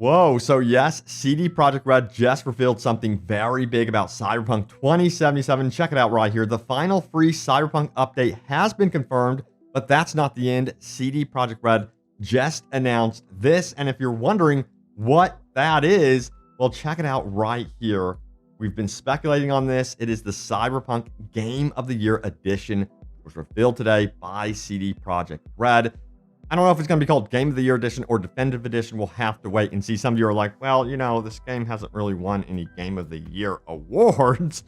Whoa, so yes, CD Projekt RED just revealed something very big about Cyberpunk 2077. Check it out right here. The final free Cyberpunk update has been confirmed, but that's not the end. CD Projekt RED just announced this, and if you're wondering what that is, well, check it out right here. We've been speculating on this. It is the Cyberpunk Game of the Year Edition, which was revealed today by CD Projekt RED. I don't know if it's going to be called Game of the Year Edition or Definitive Edition. We'll have to wait and see. Some of you are like, well, you know, this game hasn't really won any Game of the Year awards.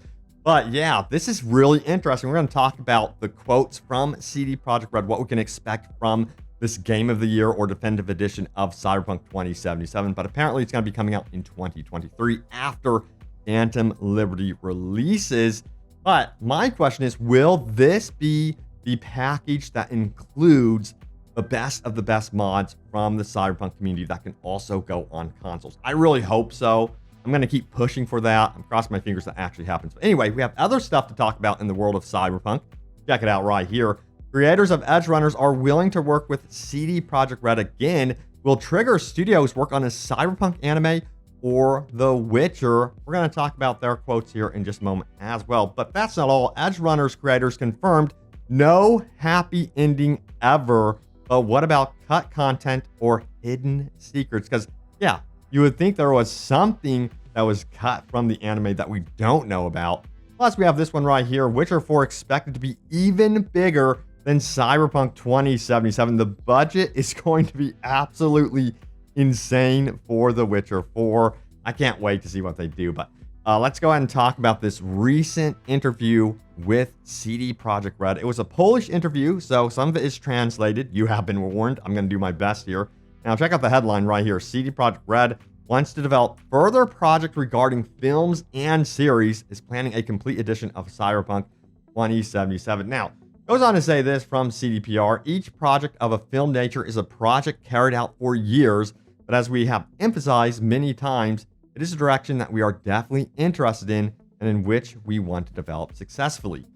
But yeah, this is really interesting. We're going to talk about the quotes from CD Projekt RED, what we can expect from this Game of the Year or Definitive Edition of Cyberpunk 2077. But apparently it's going to be coming out in 2023 after Phantom Liberty releases. But my question is, will this be the package that includes the best of the best mods from the Cyberpunk community that can also go on consoles? I really hope so. I'm going to keep pushing for that. I'm crossing my fingers that actually happens. But anyway, we have other stuff to talk about in the world of Cyberpunk. Check it out right here. Creators of Edgerunners are willing to work with CD Projekt RED again. Will Trigger Studios work on a Cyberpunk anime or The Witcher? We're going to talk about their quotes here in just a moment as well. But that's not all. Edgerunners creators confirmed no happy ending ever. But what about cut content or hidden secrets? Because, yeah, you would think there was something that was cut from the anime that we don't know about. Plus, we have this one right here. Witcher 4 expected to be even bigger than Cyberpunk 2077. The budget is going to be absolutely insane for The Witcher 4. I can't wait to see what they do. But let's go ahead and talk about this recent interview with CD Projekt RED. It was a Polish interview, so some of it is translated. You have been warned. I'm going to do my best here. Now, check out the headline right here. CD Projekt RED wants to develop further projects regarding films and series, is planning a complete edition of Cyberpunk 2077. Now, goes on to say this from CDPR. Each project of a film nature is a project carried out for years, but as we have emphasized many times, it is a direction that we are definitely interested in and in which we want to develop successfully.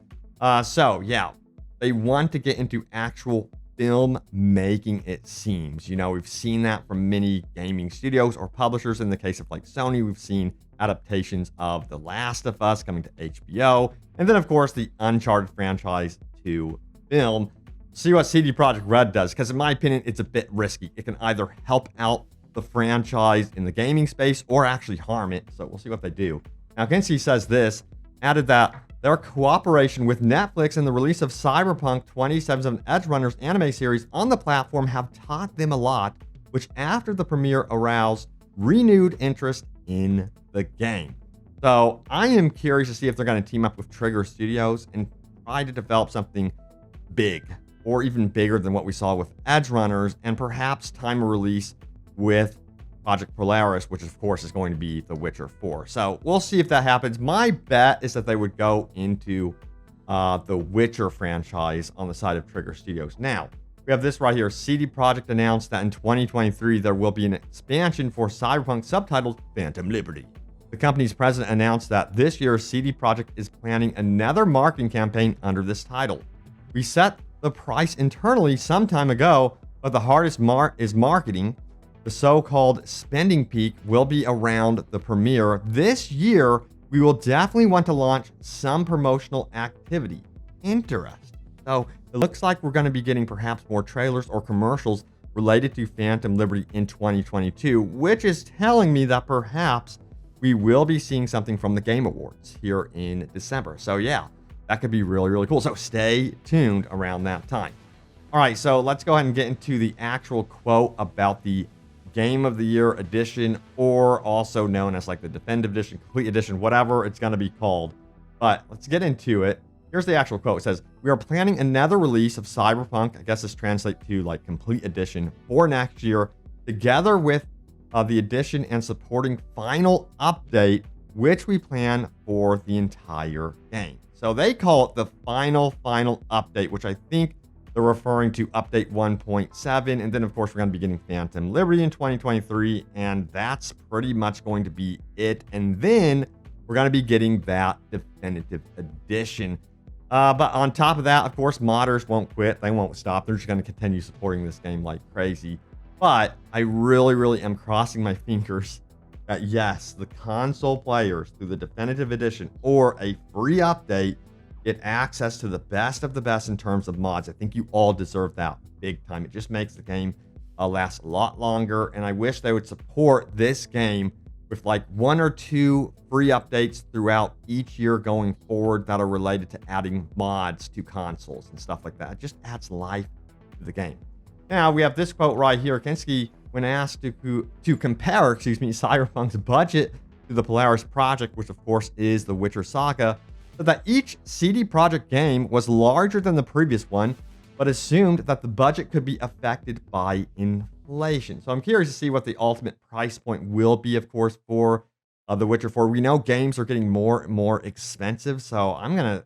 So yeah, they want to get into actual film making, it seems. You know, we've seen that from many gaming studios or publishers. In the case of like Sony, we've seen adaptations of The Last of Us coming to HBO. And then of course the Uncharted franchise to film. See what CD Projekt RED does, because in my opinion, it's a bit risky. It can either help out the franchise in the gaming space or actually harm it. So we'll see what they do. Now, Kinsey says this, added that their cooperation with Netflix and the release of Cyberpunk 2077 Edgerunners anime series on the platform have taught them a lot, which after the premiere aroused renewed interest in the game. So I am curious to see if they're going to team up with Trigger Studios and try to develop something big or even bigger than what we saw with Edgerunners, and perhaps time of release with Project Polaris, which of course is going to be The Witcher 4. So we'll see if that happens. My bet is that they would go into the Witcher franchise on the side of Trigger Studios. Now, we have this right here. CD Projekt announced that in 2023, there will be an expansion for Cyberpunk subtitled Phantom Liberty. The company's president announced that this year, CD Projekt is planning another marketing campaign under this title. We set the price internally some time ago, but the hardest is marketing. The so-called spending peak will be around the premiere. This year, we will definitely want to launch some promotional activity. Interesting. So it looks like we're going to be getting perhaps more trailers or commercials related to Phantom Liberty in 2022, which is telling me that perhaps we will be seeing something from the Game Awards here in December. So yeah, that could be really, really cool. So stay tuned around that time. All right, so let's go ahead and get into the actual quote about the Game of the Year Edition, or also known as like the Definitive Edition, Complete Edition, whatever it's going to be called. But let's get into it. Here's the actual quote. It says, "We are planning another release of Cyberpunk," I guess this translates to like Complete Edition, for next year, together with the edition and supporting final update, which we plan for the entire game. So they call it the final update, which I think they're referring to update 1.7. And then, of course, we're going to be getting Phantom Liberty in 2023. And that's pretty much going to be it. And then we're going to be getting that Definitive Edition. But on top of that, of course, modders won't quit. They won't stop. They're just going to continue supporting this game like crazy. But I really, really am crossing my fingers that yes, the console players through the definitive edition or a free update get access to the best of the best in terms of mods. I think you all deserve that big time. It just makes the game last a lot longer. And I wish they would support this game with like 1 or 2 free updates throughout each year going forward that are related to adding mods to consoles and stuff like that. It just adds life to the game. Now we have this quote right here. Kinski, when asked to compare, Cyberpunk's budget to the Polaris project, which of course is the Witcher saga, said that each CD Projekt game was larger than the previous one, but assumed that the budget could be affected by inflation. So I'm curious to see what the ultimate price point will be, of course, for The Witcher 4. We know games are getting more and more expensive, so I'm gonna,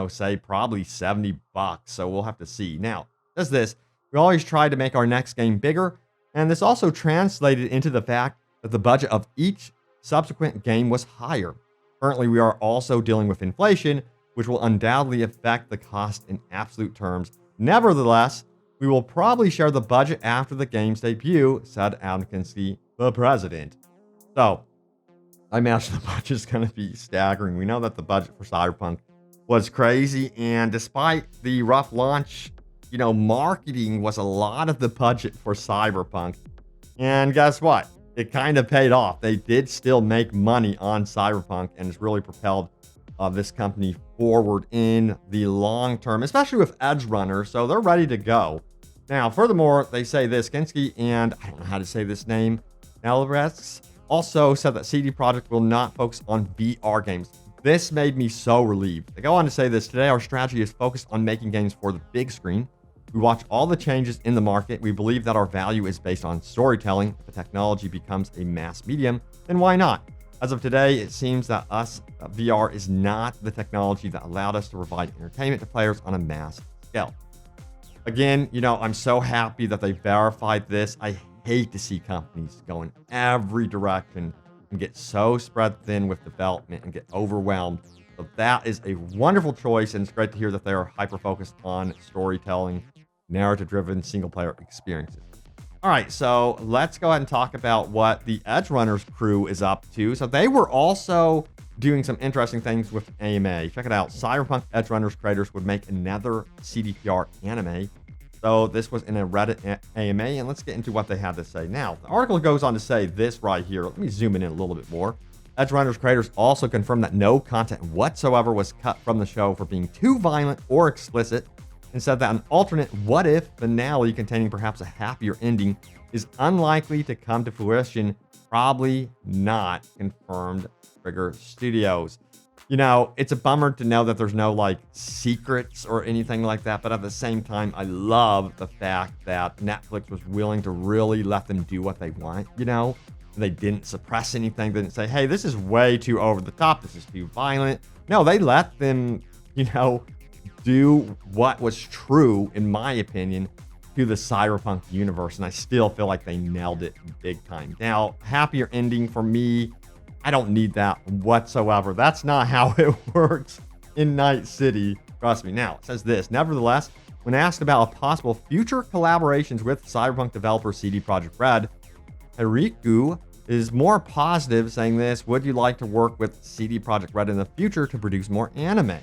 say probably $70. So we'll have to see. Now, does this? We always try to make our next game bigger, and this also translated into the fact that the budget of each subsequent game was higher. Currently, we are also dealing with inflation, which will undoubtedly affect the cost in absolute terms. Nevertheless, we will probably share the budget after the game's debut, said Adam Kinski, the president. So, I imagine the budget is going to be staggering. We know that the budget for Cyberpunk was crazy, and despite the rough launch, marketing was a lot of the budget for Cyberpunk. And guess what? It kind of paid off. They did still make money on Cyberpunk, and it's really propelled this company forward in the long term, especially with Edgerunners. So they're ready to go. Now, furthermore, they say this, Kinski, and I don't know how to say this name, Alvarez, also said that CD Projekt will not focus on VR games. This made me so relieved. They go on to say this, today our strategy is focused on making games for the big screen. We watch all the changes in the market. We believe that our value is based on storytelling. If the technology becomes a mass medium, then why not? As of today, it seems that VR is not the technology that allowed us to provide entertainment to players on a mass scale. Again, I'm so happy that they verified this. I hate to see companies go in every direction and get so spread thin with development and get overwhelmed. So that is a wonderful choice, and it's great to hear that they are hyper-focused on storytelling, narrative-driven single-player experiences. All right, so let's go ahead and talk about what the Edgerunners crew is up to. So they were also doing some interesting things with AMA. Check it out. Cyberpunk Edgerunners creators would make another CDPR anime. So this was in a Reddit AMA, and let's get into what they had to say. Now, the article goes on to say this right here. Let me zoom in a little bit more. Edgerunners creators also confirmed that no content whatsoever was cut from the show for being too violent or explicit, and said that an alternate what-if finale containing perhaps a happier ending is unlikely to come to fruition. Probably not, confirmed Trigger Studios. It's a bummer to know that there's no secrets or anything like that, but at the same time, I love the fact that Netflix was willing to really let them do what they want, They didn't suppress anything, didn't say, hey, this is way too over the top, this is too violent. No, they let them, do what was true, in my opinion, to the Cyberpunk universe, and I still feel like they nailed it big time. Now, happier ending for me, I don't need that whatsoever. That's not how it works in Night City. Trust me. Now, it says this. Nevertheless, when asked about possible future collaborations with Cyberpunk developer CD Projekt RED, Hariku is more positive, saying this, would you like to work with CD Projekt RED in the future to produce more anime?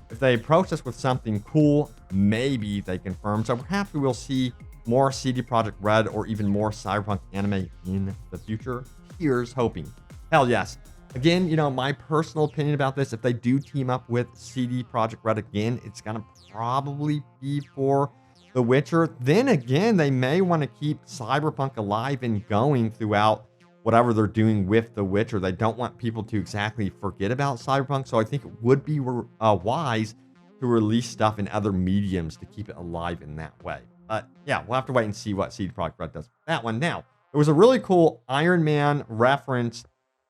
If they approach us with something cool, maybe, they confirm. So perhaps we will see more CD Projekt RED or even more Cyberpunk anime in the future. Here's hoping. Hell yes. Again, my personal opinion about this, if they do team up with CD Projekt RED again, it's going to probably be for The Witcher. Then again, they may want to keep Cyberpunk alive and going throughout whatever they're doing with The Witcher. They don't want people to exactly forget about Cyberpunk, so I think it would be wise to release stuff in other mediums to keep it alive in that way. But yeah, we'll have to wait and see what CD Projekt RED does with that one. Now, there was a really cool Iron Man reference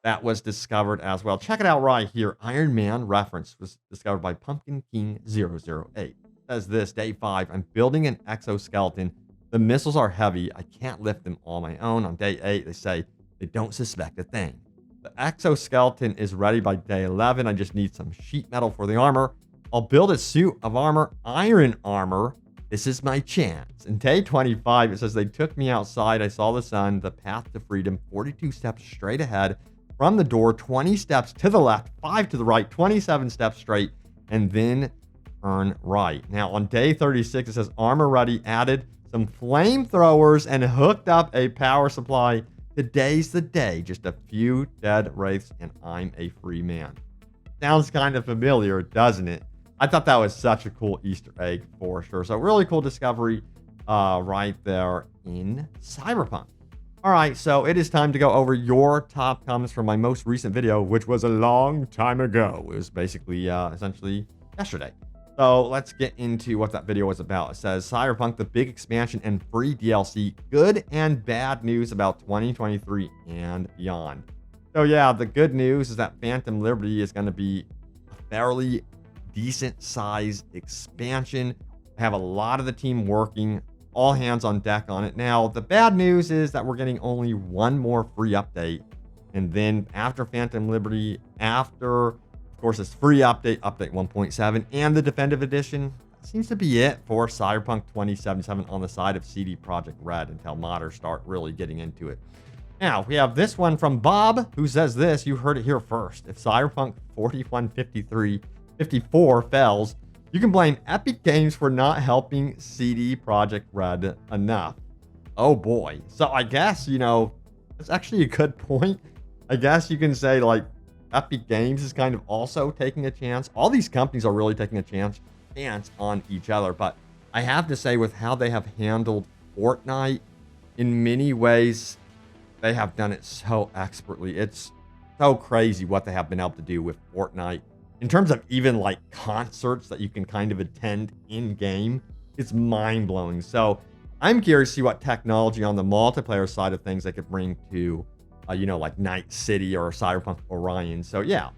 that was discovered as well. Check it out right here. Iron Man reference was discovered by Pumpkin King 008. It says this, day 5, I'm building an exoskeleton. The missiles are heavy. I can't lift them on my own. On day 8, they say they don't suspect a thing. The exoskeleton is ready by day 11. I just need some sheet metal for the armor. I'll build a suit of armor, iron armor. This is my chance. In day 25, it says they took me outside. I saw the sun, the path to freedom, 42 steps straight ahead from the door, 20 steps to the left, 5 to the right, 27 steps straight, and then turn right. Now, on day 36, it says armor ready, added some flamethrowers, and hooked up a power supply. Today's the day. Just a few dead wraiths, and I'm a free man. Sounds kind of familiar, doesn't it? I thought that was such a cool Easter egg for sure. So really cool discovery right there in Cyberpunk. All right, so it is time to go over your top comments from my most recent video, which was a long time ago. It was basically essentially yesterday. So let's get into what that video was about. It says, Cyberpunk, the big expansion and free DLC, good and bad news about 2023 and beyond. So yeah, the good news is that Phantom Liberty is going to be a fairly decent size expansion. I have a lot of the team working, all hands on deck on it. Now, the bad news is that we're getting only one more free update. And then after Phantom Liberty, after, of course, this free update, update 1.7, and the Definitive Edition, seems to be it for Cyberpunk 2077 on the side of CD Projekt RED until modders start really getting into it. Now, we have this one from Bob, who says this, you heard it here first. If Cyberpunk 4154 fails, you can blame Epic Games for not helping CD Projekt RED enough. Oh boy. So I guess, you know, that's actually a good point. I guess you can say, like, Epic Games is kind of also taking a chance. All these companies are really taking a chance on each other. But I have to say, with how they have handled Fortnite, in many ways, they have done it so expertly. It's so crazy what they have been able to do with Fortnite. In terms of even like concerts that you can kind of attend in game, it's mind blowing. So I'm curious to see what technology on the multiplayer side of things they could bring to, you know, like Night City or Cyberpunk Orion. So yeah,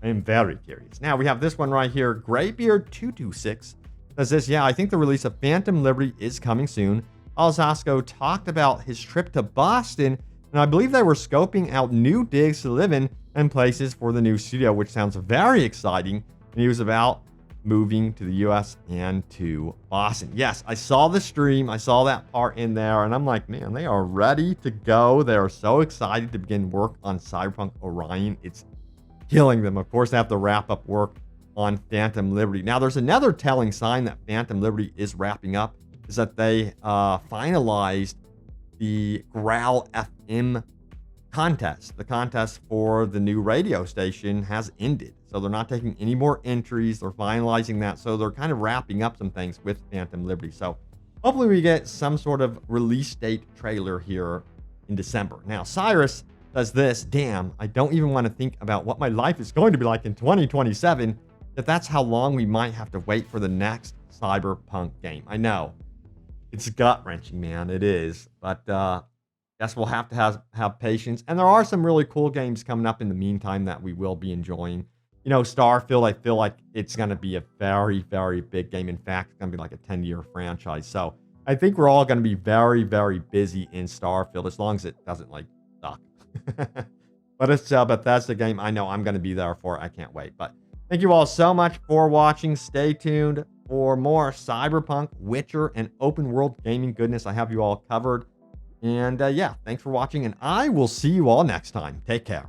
I'm very curious. Now we have this one right here. Graybeard226 says this. Yeah, I think the release of Phantom Liberty is coming soon. Alzasco talked about his trip to Boston, and I believe they were scoping out new digs to live in and places for the new studio, which sounds very exciting. And he was about moving to the US and to Boston. Yes, I saw the stream. I saw that part in there, and I'm like, man, they are ready to go. They are so excited to begin work on Cyberpunk Orion. It's killing them. Of course, they have to wrap up work on Phantom Liberty. Now, there's another telling sign that Phantom Liberty is wrapping up, is that they finalized the Growl FM contest. The contest for the new radio station has ended. So they're not taking any more entries. They're finalizing that. So they're kind of wrapping up some things with Phantom Liberty. So hopefully we get some sort of release date trailer here in December. Now, Cyrus says this, damn, I don't even want to think about what my life is going to be like in 2027, if that's how long we might have to wait for the next Cyberpunk game. I know. It's gut-wrenching, man. It is. But guess we'll have to have patience. And there are some really cool games coming up in the meantime that we will be enjoying. You know, Starfield, I feel like it's going to be a very, very big game. In fact, it's going to be like a 10-year franchise. So I think we're all going to be very, very busy in Starfield, as long as it doesn't, like, suck. But it's Bethesda game I know I'm going to be there for. I can't wait. But thank you all so much for watching. Stay tuned for more Cyberpunk, Witcher, and open world gaming goodness. I have you all covered. And yeah, thanks for watching, and I will see you all next time. Take care.